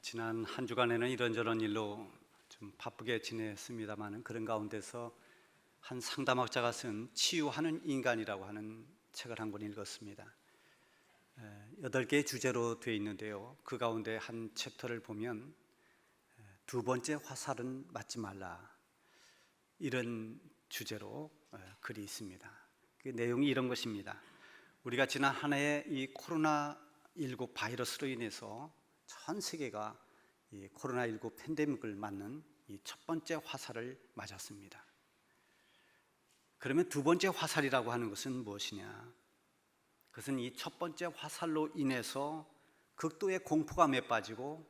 지난 한 주간에는 이런저런 일로 좀 바쁘게 지냈습니다만 그런 가운데서 한 상담학자가 쓴 치유하는 인간이라고 하는 책을 한 권 읽었습니다. 8개의 주제로 되어 있는데요, 그 가운데 한 챕터를 보면 두 번째 화살은 맞지 말라, 이런 주제로 글이 있습니다. 그 내용이 이런 것입니다. 우리가 지난 한 해에 이 코로나19 바이러스로 인해서 전 세계가 이 코로나19 팬데믹을 맞는 이 첫 번째 화살을 맞았습니다. 그러면 두 번째 화살이라고 하는 것은 무엇이냐? 그것은 이 첫 번째 화살로 인해서 극도의 공포감에 빠지고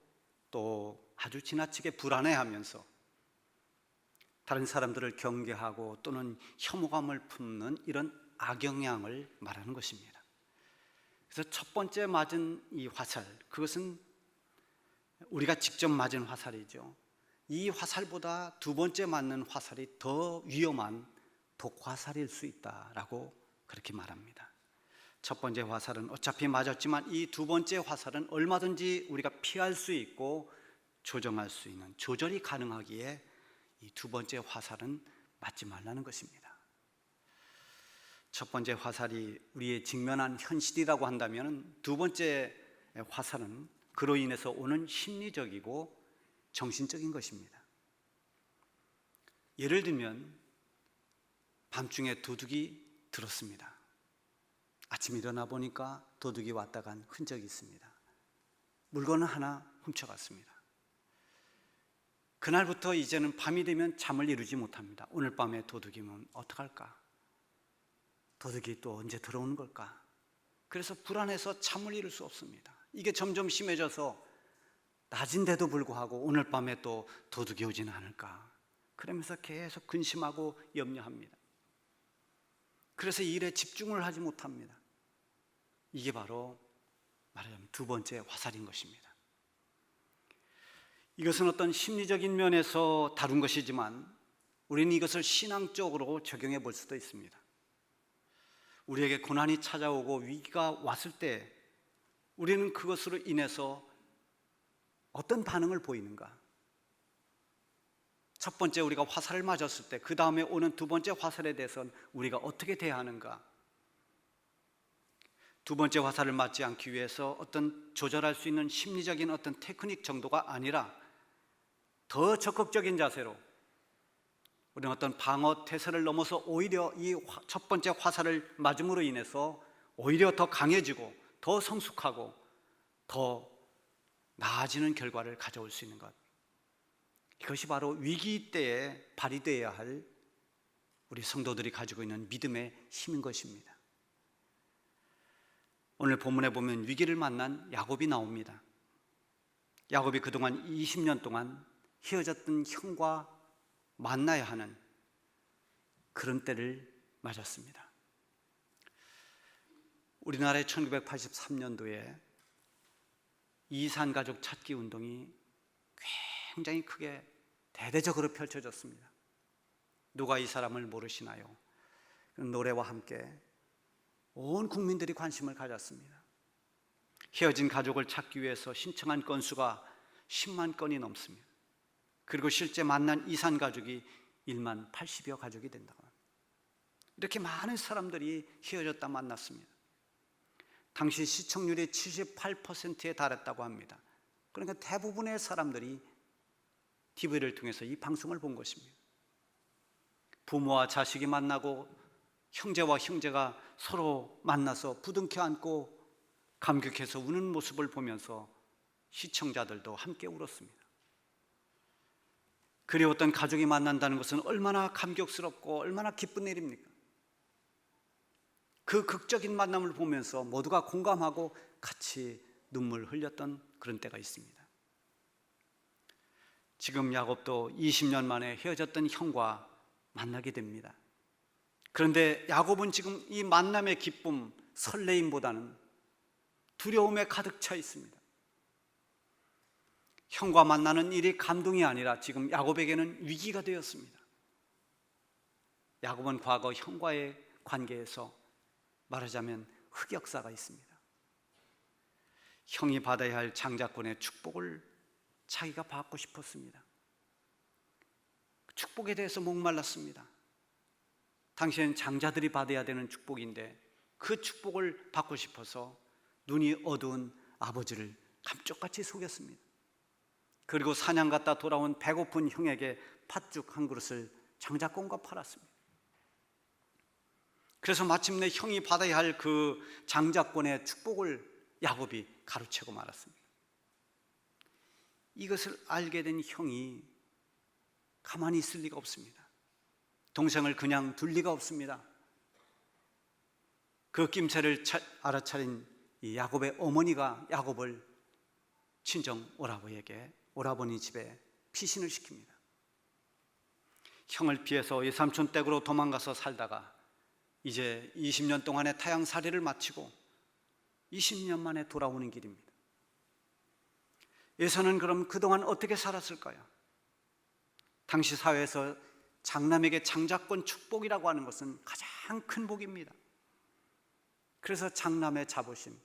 또 아주 지나치게 불안해하면서 다른 사람들을 경계하고 또는 혐오감을 품는 이런 악영향을 말하는 것입니다. 그래서 첫 번째 맞은 이 화살, 그것은 우리가 직접 맞은 화살이죠. 이 화살보다 두 번째 맞는 화살이 더 위험한 독화살일 수 있다라고 그렇게 말합니다. 첫 번째 화살은 어차피 맞았지만 이 두 번째 화살은 얼마든지 우리가 피할 수 있고 조정할 수 있는, 조절이 가능하기에 이 두 번째 화살은 맞지 말라는 것입니다. 첫 번째 화살이 우리의 직면한 현실이라고 한다면 두 번째 화살은 그로 인해서 오는 심리적이고 정신적인 것입니다. 예를 들면 밤중에 도둑이 들었습니다. 아침에 일어나 보니까 도둑이 왔다 간 흔적이 있습니다. 물건을 하나 훔쳐갔습니다. 그날부터 이제는 밤이 되면 잠을 이루지 못합니다. 오늘 밤에 도둑이면 어떡할까? 도둑이 또 언제 들어오는 걸까? 그래서 불안해서 잠을 이룰 수 없습니다. 이게 점점 심해져서 낮인데도 불구하고 오늘 밤에 또 도둑이 오지는 않을까? 그러면서 계속 근심하고 염려합니다. 그래서 일에 집중을 하지 못합니다. 이게 바로 말하자면 두 번째 화살인 것입니다. 이것은 어떤 심리적인 면에서 다룬 것이지만 우리는 이것을 신앙적으로 적용해 볼 수도 있습니다. 우리에게 고난이 찾아오고 위기가 왔을 때 우리는 그것으로 인해서 어떤 반응을 보이는가? 첫 번째 우리가 화살을 맞았을 때 그 다음에 오는 두 번째 화살에 대해서는 우리가 어떻게 대하는가? 두 번째 화살을 맞지 않기 위해서 어떤 조절할 수 있는 심리적인 어떤 테크닉 정도가 아니라 더 적극적인 자세로 우리는 어떤 방어 태세를 넘어서 오히려 이 첫 번째 화살을 맞음으로 인해서 오히려 더 강해지고 더 성숙하고 더 나아지는 결과를 가져올 수 있는 것, 이것이 바로 위기 때에 발휘되어야 할 우리 성도들이 가지고 있는 믿음의 힘인 것입니다. 오늘 본문에 보면 위기를 만난 야곱이 나옵니다. 야곱이 그동안 20년 동안 헤어졌던 형과 만나야 하는 그런 때를 맞았습니다. 우리나라의 1983년도에 이산 가족 찾기 운동이 굉장히 크게 대대적으로 펼쳐졌습니다. 누가 이 사람을 모르시나요? 노래와 함께 온 국민들이 관심을 가졌습니다. 헤어진 가족을 찾기 위해서 신청한 건수가 10만 건이 넘습니다. 그리고 실제 만난 이산 가족이 1만 80여 가족이 된다고 합니다. 이렇게 많은 사람들이 헤어졌다 만났습니다. 당시 시청률이 78%에 달했다고 합니다. 그러니까 대부분의 사람들이 TV를 통해서 이 방송을 본 것입니다. 부모와 자식이 만나고 형제와 형제가 서로 만나서 부둥켜 안고 감격해서 우는 모습을 보면서 시청자들도 함께 울었습니다. 그리웠던 가족이 만난다는 것은 얼마나 감격스럽고 얼마나 기쁜 일입니까? 그 극적인 만남을 보면서 모두가 공감하고 같이 눈물 흘렸던 그런 때가 있습니다. 지금 야곱도 20년 만에 헤어졌던 형과 만나게 됩니다. 그런데 야곱은 지금 이 만남의 기쁨, 설레임보다는 두려움에 가득 차 있습니다. 형과 만나는 일이 감동이 아니라 지금 야곱에게는 위기가 되었습니다. 야곱은 과거 형과의 관계에서 말하자면 흑역사가 있습니다. 형이 받아야 할 장자권의 축복을 자기가 받고 싶었습니다. 축복에 대해서 목말랐습니다. 당시엔 장자들이 받아야 되는 축복인데 그 축복을 받고 싶어서 눈이 어두운 아버지를 감쪽같이 속였습니다. 그리고 사냥 갔다 돌아온 배고픈 형에게 팥죽 한 그릇을 장자권과 팔았습니다. 그래서 마침내 형이 받아야 할 그 장자권의 축복을 야곱이 가로채고 말았습니다. 이것을 알게 된 형이 가만히 있을 리가 없습니다. 동생을 그냥 둘 리가 없습니다. 그 낌새를 알아차린 이 야곱의 어머니가 야곱을 친정 오라버니 집에 피신을 시킵니다. 형을 피해서 외삼촌 댁으로 도망가서 살다가 이제 20년 동안의 타향살이를 마치고 20년 만에 돌아오는 길입니다. 에서는 그럼 그동안 어떻게 살았을까요? 당시 사회에서 장남에게 장자권 축복이라고 하는 것은 가장 큰 복입니다. 그래서 장남의 자부심,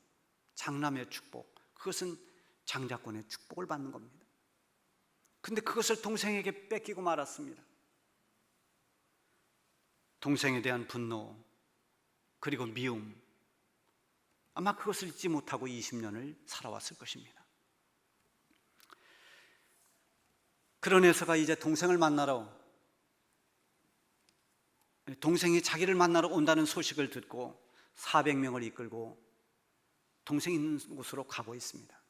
장남의 축복, 그것은 장자권의 축복을 받는 겁니다. 근데 그것을 동생에게 뺏기고 말았습니다. 동생에 대한 분노, 그리고 미움, 아마 그것을 잊지 못하고 20년을 살아왔을 것입니다. 그런 에서가 이제 동생이 자기를 만나러 온다는 소식을 듣고 400명을 이끌고 동생이 있는 곳으로 가고 있습니다.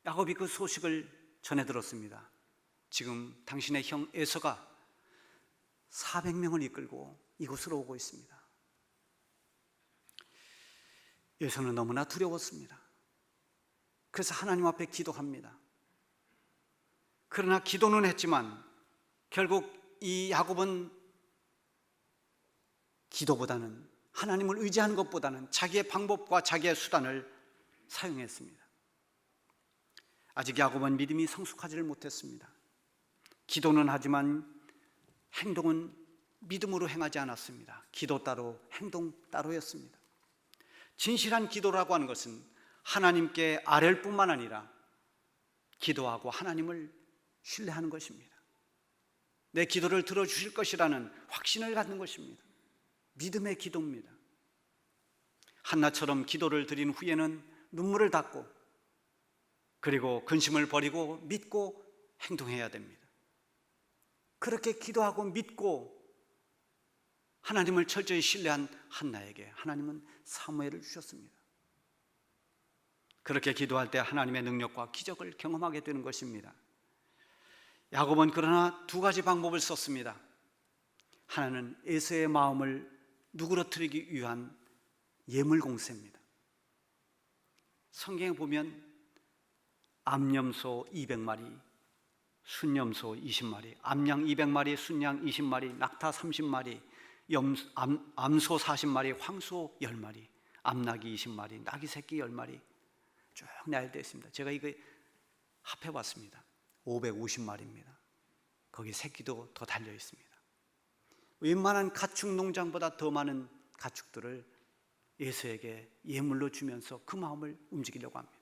야곱이 그 소식을 전해 들었습니다. 지금 당신의 형 에서가 400명을 이끌고 이곳으로 오고 있습니다. 에서는 너무나 두려웠습니다. 그래서 하나님 앞에 기도합니다. 그러나 기도는 했지만 결국 이 야곱은 기도보다는, 하나님을 의지하는 것보다는 자기의 방법과 자기의 수단을 사용했습니다. 아직 야곱은 믿음이 성숙하지를 못했습니다. 기도는 하지만 행동은 믿음으로 행하지 않았습니다. 기도 따로 행동 따로였습니다. 진실한 기도라고 하는 것은 하나님께 아뢰일 뿐만 아니라 기도하고 하나님을 신뢰하는 것입니다. 내 기도를 들어주실 것이라는 확신을 갖는 것입니다. 믿음의 기도입니다. 한나처럼 기도를 드린 후에는 눈물을 닦고 그리고 근심을 버리고 믿고 행동해야 됩니다. 그렇게 기도하고 믿고 하나님을 철저히 신뢰한 한나에게 하나님은 사무엘을 주셨습니다. 그렇게 기도할 때 하나님의 능력과 기적을 경험하게 되는 것입니다. 야곱은 그러나 두 가지 방법을 썼습니다. 하나는 에서의 마음을 누그러뜨리기 위한 예물 공세입니다. 성경에 보면 암염소 200마리, 순염소 20마리, 암양 200마리, 순양 20마리, 낙타 30마리, 암소 40마리, 황소 10마리, 암나귀 20마리, 나귀 새끼 10마리 쭉 나열되어 있습니다. 제가 이거 합해봤습니다. 550마리입니다. 거기 새끼도 더 달려 있습니다. 웬만한 가축 농장보다 더 많은 가축들을 에서에게 예물로 주면서 그 마음을 움직이려고 합니다.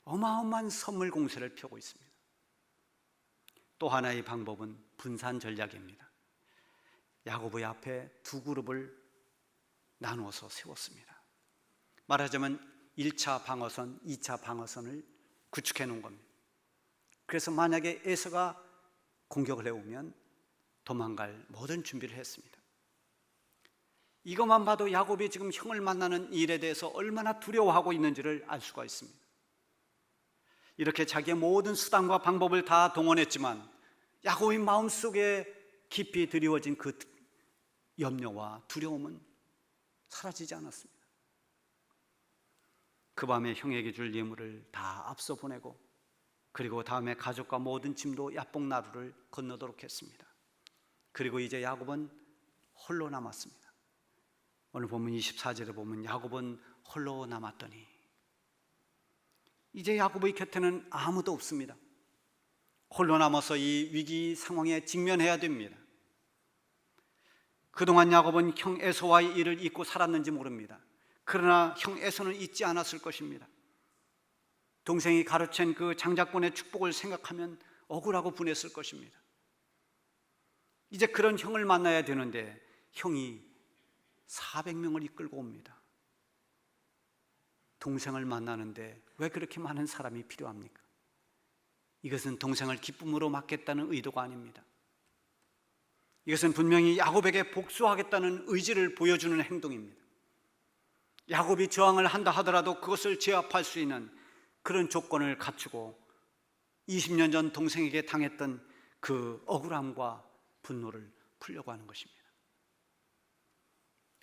어마어마한 선물 공세를 펴고 있습니다. 또 하나의 방법은 분산 전략입니다. 야곱의 앞에 두 그룹을 나누어서 세웠습니다. 말하자면 1차 방어선, 2차 방어선을 구축해 놓은 겁니다. 그래서 만약에 에서가 공격을 해오면 도망갈 모든 준비를 했습니다. 이것만 봐도 야곱이 지금 형을 만나는 일에 대해서 얼마나 두려워하고 있는지를 알 수가 있습니다. 이렇게 자기의 모든 수단과 방법을 다 동원했지만 야곱의 마음속에 깊이 드리워진 그 염려와 두려움은 사라지지 않았습니다. 그 밤에 형에게 줄 예물을 다 앞서 보내고 그리고 다음에 가족과 모든 짐도 야복나루를 건너도록 했습니다. 그리고 이제 야곱은 홀로 남았습니다. 오늘 보면 24절에 보면 야곱은 홀로 남았더니 이제 야곱의 곁에는 아무도 없습니다. 홀로 남아서 이 위기 상황에 직면해야 됩니다. 그동안 야곱은 형 에서와의 일을 잊고 살았는지 모릅니다. 그러나 형 에서는 잊지 않았을 것입니다. 동생이 가로챈 그 장자권의 축복을 생각하면 억울하고 분했을 것입니다. 이제 그런 형을 만나야 되는데 형이 400명을 이끌고 옵니다. 동생을 만나는데 왜 그렇게 많은 사람이 필요합니까? 이것은 동생을 기쁨으로 맞겠다는 의도가 아닙니다. 이것은 분명히 야곱에게 복수하겠다는 의지를 보여주는 행동입니다. 야곱이 저항을 한다 하더라도 그것을 제압할 수 있는 그런 조건을 갖추고 20년 전 동생에게 당했던 그 억울함과 분노를 풀려고 하는 것입니다.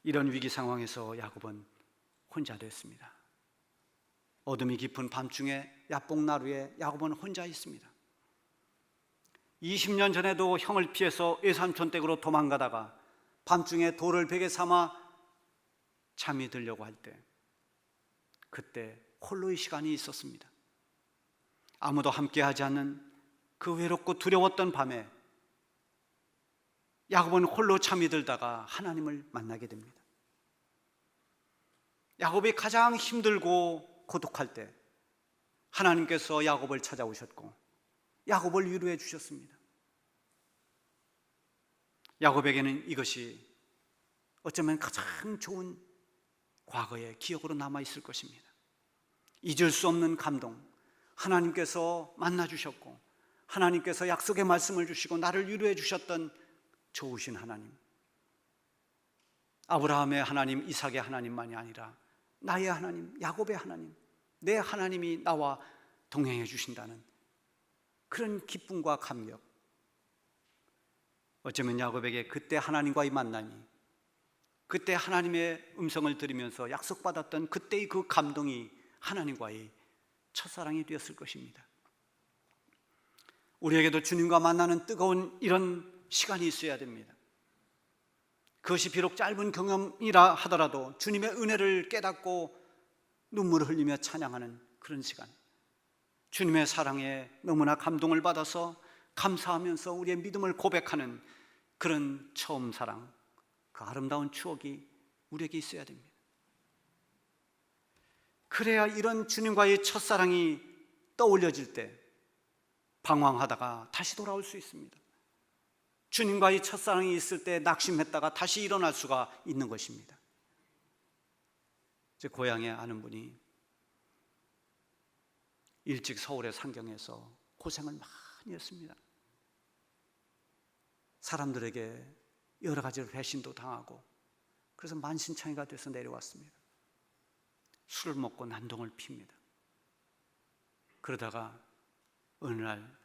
이런 위기 상황에서 야곱은 혼자 됐습니다. 어둠이 깊은 밤중에 야복나루에 야곱은 혼자 있습니다. 20년 전에도 형을 피해서 외삼촌 댁으로 도망가다가 밤중에 돌을 베개 삼아 잠이 들려고 할 때 그때 홀로의 시간이 있었습니다. 아무도 함께하지 않는 그 외롭고 두려웠던 밤에 야곱은 홀로 잠이 들다가 하나님을 만나게 됩니다. 야곱이 가장 힘들고 고독할 때 하나님께서 야곱을 찾아오셨고 야곱을 위로해 주셨습니다. 야곱에게는 이것이 어쩌면 가장 좋은 과거의 기억으로 남아있을 것입니다. 잊을 수 없는 감동, 하나님께서 만나주셨고 하나님께서 약속의 말씀을 주시고 나를 위로해 주셨던 좋으신 하나님, 아브라함의 하나님, 이삭의 하나님만이 아니라 나의 하나님, 야곱의 하나님, 내 하나님이 나와 동행해 주신다는 그런 기쁨과 감격, 어쩌면 야곱에게 그때 하나님과의 만남이, 그때 하나님의 음성을 들으면서 약속받았던 그때의 그 감동이 하나님과의 첫사랑이 되었을 것입니다. 우리에게도 주님과 만나는 뜨거운 이런 시간이 있어야 됩니다. 그것이 비록 짧은 경험이라 하더라도 주님의 은혜를 깨닫고 눈물을 흘리며 찬양하는 그런 시간, 주님의 사랑에 너무나 감동을 받아서 감사하면서 우리의 믿음을 고백하는 그런 처음 사랑, 그 아름다운 추억이 우리에게 있어야 됩니다. 그래야 이런 주님과의 첫사랑이 떠올려질 때 방황하다가 다시 돌아올 수 있습니다. 주님과의 첫사랑이 있을 때 낙심했다가 다시 일어날 수가 있는 것입니다. 제 고향에 아는 분이 일찍 서울의 상경에서 고생을 많이 했습니다. 사람들에게 여러 가지로 배신도 당하고 그래서 만신창이가 돼서 내려왔습니다. 술을 먹고 난동을 핍니다. 그러다가 어느 날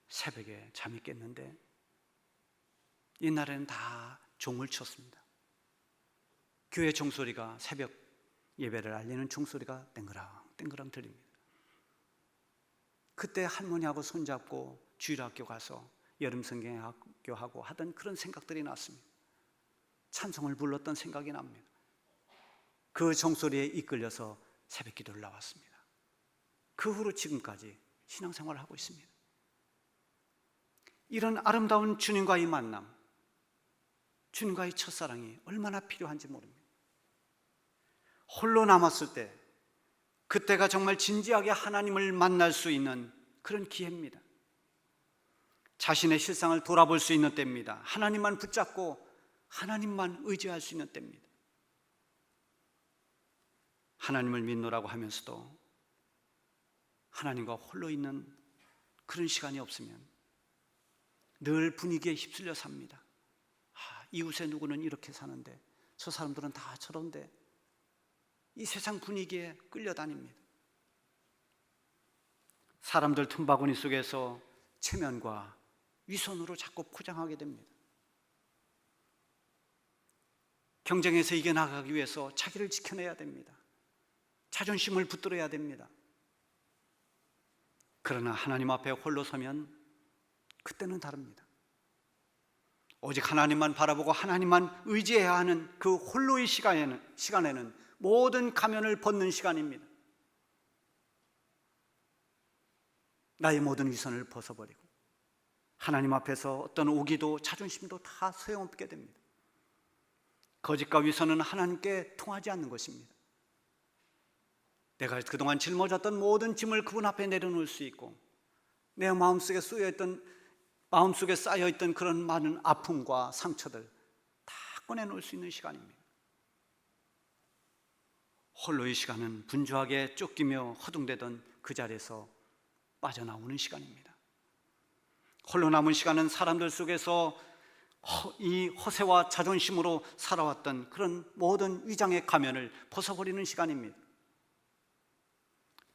새벽에 잠이 깼는데 옛날에는 다 종을 쳤습니다. 교회 종소리가, 새벽 예배를 알리는 종소리가 땡그랑 들립니다. 그때 할머니하고 손잡고 주일학교 가서 여름 성경학교 하고 하던 그런 생각들이 났습니다. 찬송을 불렀던 생각이 납니다. 그 종소리에 이끌려서 새벽 기도를 나왔습니다. 그 후로 지금까지 신앙생활을 하고 있습니다. 이런 아름다운 주님과의 만남, 주님과의 첫사랑이 얼마나 필요한지 모릅니다. 홀로 남았을 때 그때가 정말 진지하게 하나님을 만날 수 있는 그런 기회입니다. 자신의 실상을 돌아볼 수 있는 때입니다. 하나님만 붙잡고 하나님만 의지할 수 있는 때입니다. 하나님을 믿노라고 하면서도 하나님과 홀로 있는 그런 시간이 없으면 늘 분위기에 휩쓸려 삽니다. 이웃에 누구는 이렇게 사는데 저 사람들은 다 저런데, 이 세상 분위기에 끌려다닙니다. 사람들 틈바구니 속에서 체면과 위선으로 자꾸 포장하게 됩니다. 경쟁에서 이겨나가기 위해서 자기를 지켜내야 됩니다. 자존심을 붙들어야 됩니다. 그러나 하나님 앞에 홀로 서면 그때는 다릅니다. 오직 하나님만 바라보고 하나님만 의지해야 하는 그 홀로의 시간에는 모든 가면을 벗는 시간입니다. 나의 모든 위선을 벗어버리고 하나님 앞에서 어떤 오기도 자존심도 다 소용없게 됩니다. 거짓과 위선은 하나님께 통하지 않는 것입니다. 내가 그동안 짊어졌던 모든 짐을 그분 앞에 내려놓을 수 있고, 내 마음속에 쌓여있던 그런 많은 아픔과 상처들 다 꺼내놓을 수 있는 시간입니다. 홀로의 시간은 분주하게 쫓기며 허둥대던 그 자리에서 빠져나오는 시간입니다. 홀로 남은 시간은 사람들 속에서 이 허세와 자존심으로 살아왔던 그런 모든 위장의 가면을 벗어버리는 시간입니다.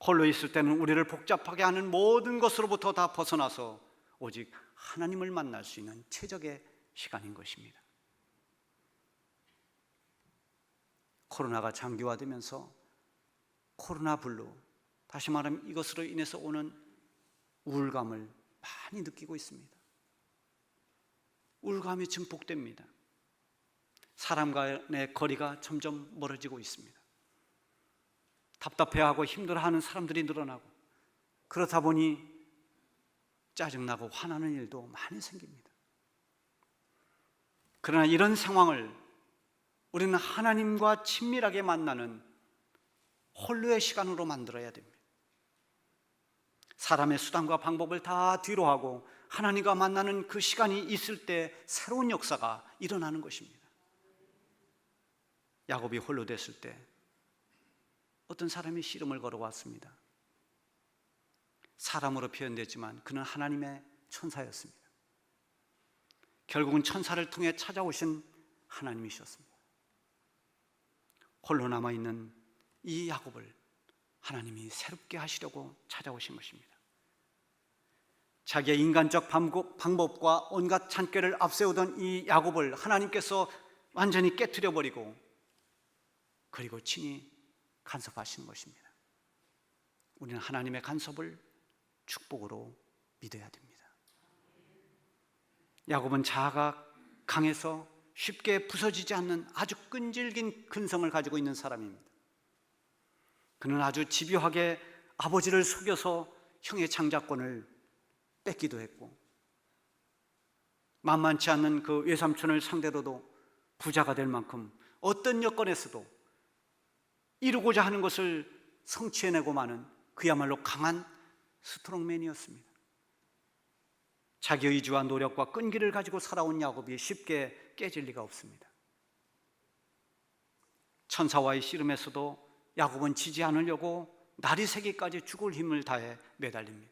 홀로 있을 때는 우리를 복잡하게 하는 모든 것으로부터 다 벗어나서 오직 하나님을 만날 수 있는 최적의 시간인 것입니다. 코로나가 장기화되면서 코로나 블루, 다시 말하면 이것으로 인해서 오는 우울감을 많이 느끼고 있습니다. 우울감이 증폭됩니다. 사람 간의 거리가 점점 멀어지고 있습니다. 답답해하고 힘들어하는 사람들이 늘어나고, 그렇다 보니 짜증나고 화나는 일도 많이 생깁니다. 그러나 이런 상황을 우리는 하나님과 친밀하게 만나는 홀로의 시간으로 만들어야 됩니다. 사람의 수단과 방법을 다 뒤로 하고 하나님과 만나는 그 시간이 있을 때 새로운 역사가 일어나는 것입니다. 야곱이 홀로 됐을 때 어떤 사람이 씨름을 걸어왔습니다. 사람으로 표현되지만 그는 하나님의 천사였습니다. 결국은 천사를 통해 찾아오신 하나님이셨습니다. 홀로 남아있는 이 야곱을 하나님이 새롭게 하시려고 찾아오신 것입니다. 자기의 인간적 방법과 온갖 잔꾀를 앞세우던 이 야곱을 하나님께서 완전히 깨트려 버리고, 그리고 친히 간섭하시는 것입니다. 우리는 하나님의 간섭을 축복으로 믿어야 됩니다. 야곱은 자아가 강해서 쉽게 부서지지 않는 아주 끈질긴 근성을 가지고 있는 사람입니다. 그는 아주 집요하게 아버지를 속여서 형의 장자권을 뺏기도 했고, 만만치 않는 그 외삼촌을 상대로도 부자가 될 만큼 어떤 여건에서도 이루고자 하는 것을 성취해내고 마는 그야말로 강한 스트롱맨이었습니다. 자기 의지와 노력과 끈기를 가지고 살아온 야곱이 쉽게 깨질 리가 없습니다. 천사와의 씨름에서도 야곱은 지지 않으려고 날이 새기까지 죽을 힘을 다해 매달립니다.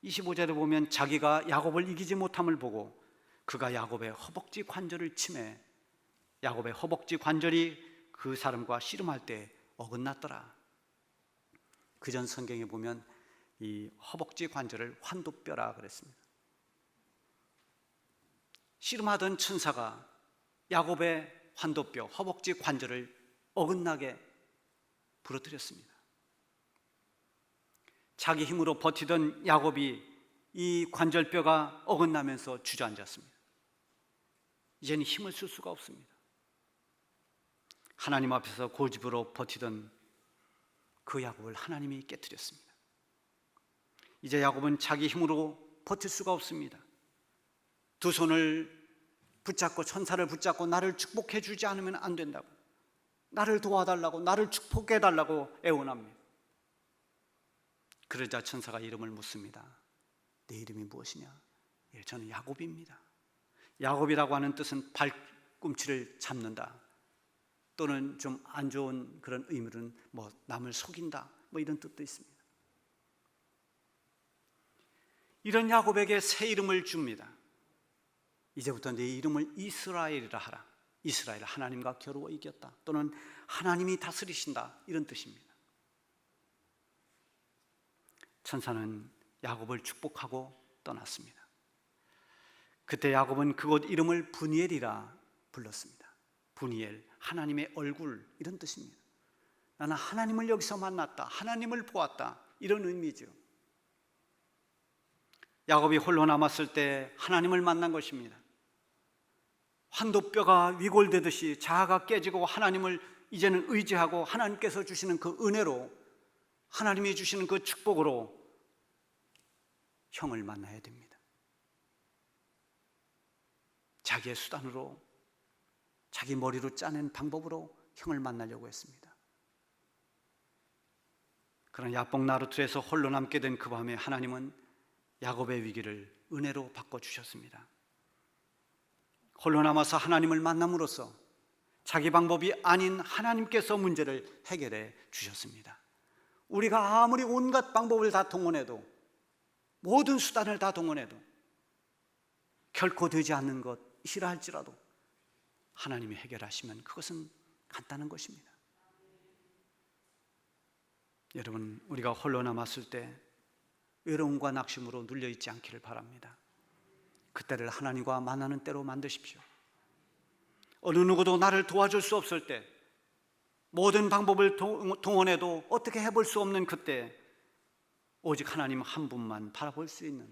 25절에 보면 자기가 야곱을 이기지 못함을 보고 그가 야곱의 허벅지 관절을 치매 야곱의 허벅지 관절이 그 사람과 씨름할 때 어긋났더라. 그전 성경에 보면 이 허벅지 관절을 환도뼈라 그랬습니다. 씨름하던 천사가 야곱의 환도뼈, 허벅지 관절을 어긋나게 부러뜨렸습니다. 자기 힘으로 버티던 야곱이 이 관절뼈가 어긋나면서 주저앉았습니다. 이제는 힘을 쓸 수가 없습니다. 하나님 앞에서 고집으로 버티던 그 야곱을 하나님이 깨뜨렸습니다. 이제 야곱은 자기 힘으로 버틸 수가 없습니다. 두 손을 붙잡고 천사를 붙잡고 나를 축복해 주지 않으면 안 된다고, 나를 도와달라고, 나를 축복해 달라고 애원합니다. 그러자 천사가 이름을 묻습니다. 내 이름이 무엇이냐? 예, 저는 야곱입니다. 야곱이라고 하는 뜻은 발꿈치를 잡는다, 또는 좀 안 좋은 그런 의미로는 남을 속인다, 이런 뜻도 있습니다. 이런 야곱에게 새 이름을 줍니다. 이제부터 내 이름을 이스라엘이라 하라. 이스라엘, 하나님과 겨루어 이겼다, 또는 하나님이 다스리신다, 이런 뜻입니다. 천사는 야곱을 축복하고 떠났습니다. 그때 야곱은 그곳 이름을 브니엘이라 불렀습니다. 브니엘, 하나님의 얼굴, 이런 뜻입니다. 나는 하나님을 여기서 만났다, 하나님을 보았다, 이런 의미죠. 야곱이 홀로 남았을 때 하나님을 만난 것입니다. 환도뼈가 위골되듯이 자아가 깨지고 하나님을 이제는 의지하고 하나님께서 주시는 그 은혜로, 하나님이 주시는 그 축복으로 형을 만나야 됩니다. 자기의 수단으로, 자기 머리로 짜낸 방법으로 형을 만나려고 했습니다. 그런 야복 나루트에서 홀로 남게 된 그 밤에 하나님은 야곱의 위기를 은혜로 바꿔주셨습니다. 홀로 남아서 하나님을 만남으로써 자기 방법이 아닌 하나님께서 문제를 해결해 주셨습니다. 우리가 아무리 온갖 방법을 다 동원해도, 모든 수단을 다 동원해도 결코 되지 않는 것이라 할지라도 하나님이 해결하시면 그것은 간단한 것입니다. 여러분, 우리가 홀로 남았을 때 외로움과 낙심으로 눌려있지 않기를 바랍니다. 그때를 하나님과 만나는 때로 만드십시오. 어느 누구도 나를 도와줄 수 없을 때, 모든 방법을 동원해도 어떻게 해볼 수 없는 그때, 오직 하나님 한 분만 바라볼 수 있는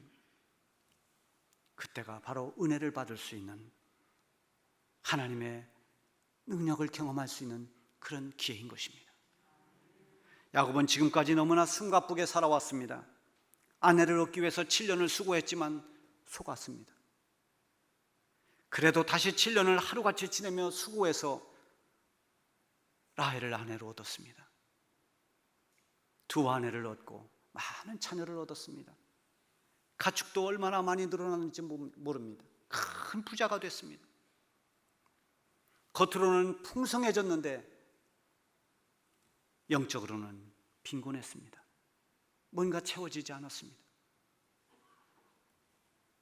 그때가 바로 은혜를 받을 수 있는, 하나님의 능력을 경험할 수 있는 그런 기회인 것입니다. 야곱은 지금까지 너무나 숨가쁘게 살아왔습니다. 아내를 얻기 위해서 7년을 수고했지만 속았습니다. 그래도 다시 7년을 하루같이 지내며 수고해서 라헬을 아내로 얻었습니다. 두 아내를 얻고 많은 자녀를 얻었습니다. 가축도 얼마나 많이 늘어났는지 모릅니다. 큰 부자가 됐습니다. 겉으로는 풍성해졌는데 영적으로는 빈곤했습니다. 뭔가 채워지지 않았습니다.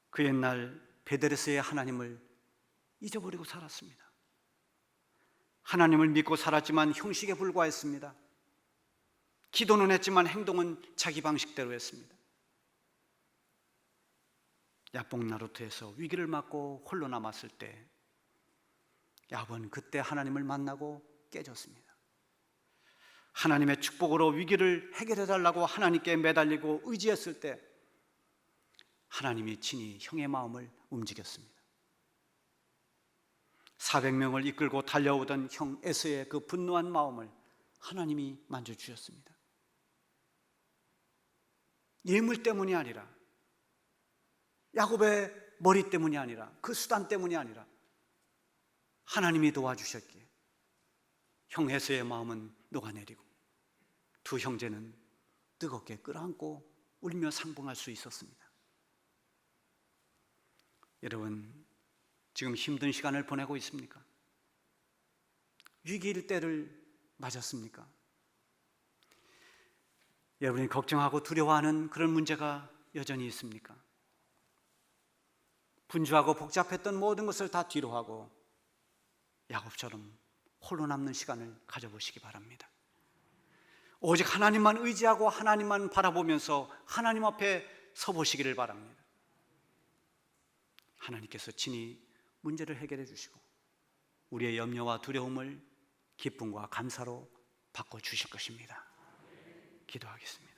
그 옛날 베데레스의 하나님을 잊어버리고 살았습니다. 하나님을 믿고 살았지만 형식에 불과했습니다. 기도는 했지만 행동은 자기 방식대로 했습니다. 야복 나루트에서 위기를 맞고 홀로 남았을 때 야곱은 그때 하나님을 만나고 깨졌습니다. 하나님의 축복으로 위기를 해결해 달라고 하나님께 매달리고 의지했을 때 하나님이 친히 형의 마음을 움직였습니다. 400명을 이끌고 달려오던 형 에서의 그 분노한 마음을 하나님이 만져주셨습니다. 예물 때문이 아니라, 야곱의 머리 때문이 아니라, 그 수단 때문이 아니라 하나님이 도와주셨기에 형 에서의 마음은 녹아내리고 두 형제는 뜨겁게 끌어안고 울며 상봉할 수 있었습니다. 여러분, 지금 힘든 시간을 보내고 있습니까? 위기일 때를 맞았습니까? 여러분이 걱정하고 두려워하는 그런 문제가 여전히 있습니까? 분주하고 복잡했던 모든 것을 다 뒤로하고 야곱처럼 홀로 남는 시간을 가져보시기 바랍니다. 오직 하나님만 의지하고 하나님만 바라보면서 하나님 앞에 서보시기를 바랍니다. 하나님께서 친히 문제를 해결해 주시고 우리의 염려와 두려움을 기쁨과 감사로 바꿔주실 것입니다. 기도하겠습니다.